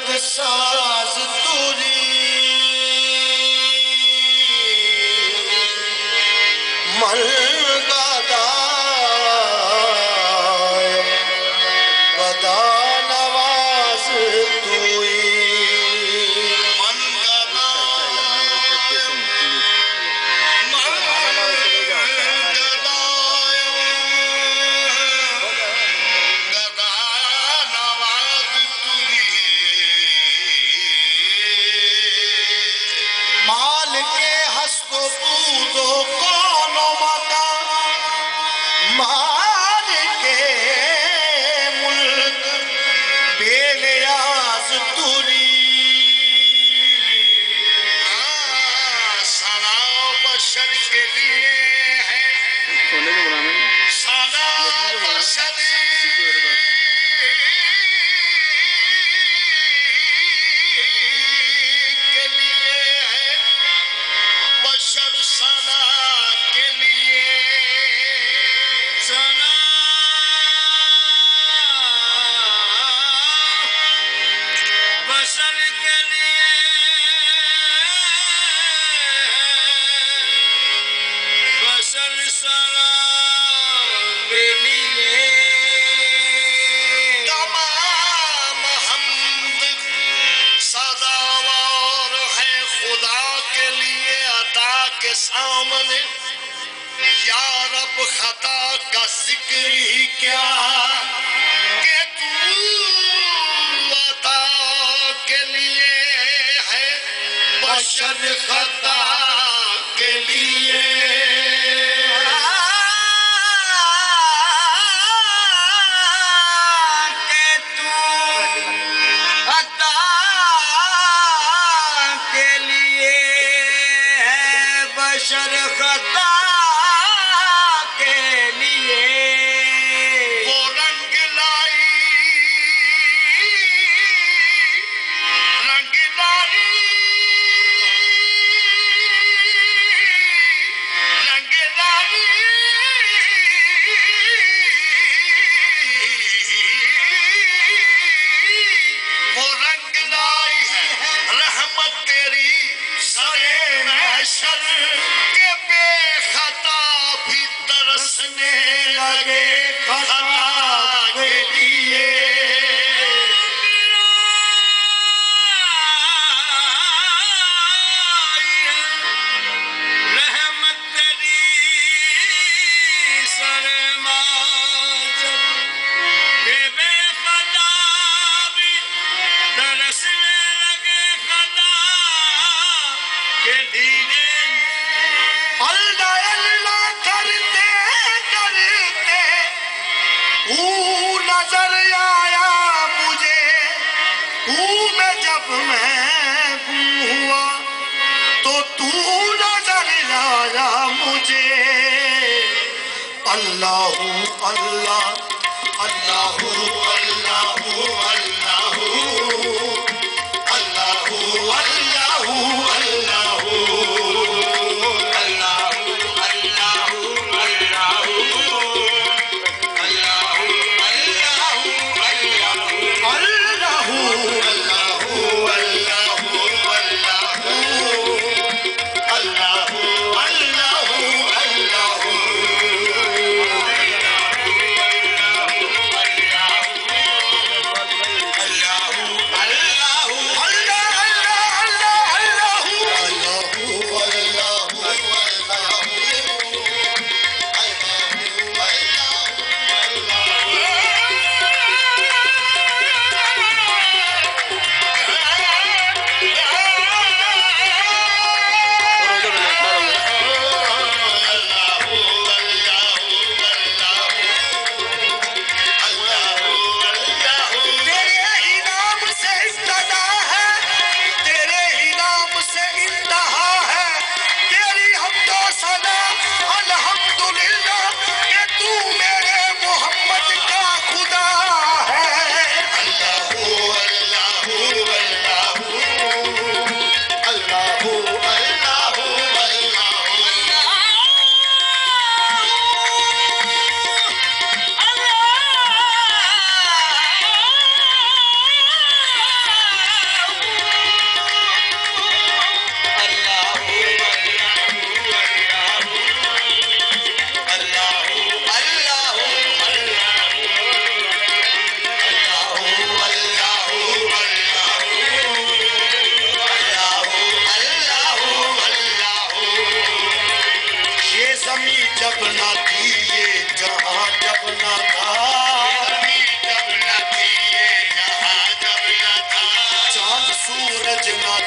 مدد ساز توری من گدای گدا نواز توئی من سامنے یا رب خطا کا ذکر ہی کیا کہ تو عطا کے لیے ہے بشر خطا کے لیے کہ تو عطا کے لیے بشر خطا کے لیے وہ رنگ لائی رنگ لائی رنگ لائی وہ رنگ لائی ہے رحمت تیری سرے محشر کے بے خطا بھی ترسنے لگے خطا کے لیے رحمت تیری سر محشر کے بے خطا بھی ترسنے لگے خطا کے لیے اللہ اللہ کرتے کرتے نظر آیا مجھے میں جب میں گم ہوا تو نظر آیا مجھے اللہ اللہ اللہ اللہ اللہ زمین جب نہ تھی یہ جہاں جب نہ تھا زمین جب نہ تھی یہ جہاں جب نہ تھا چاند سورج نہ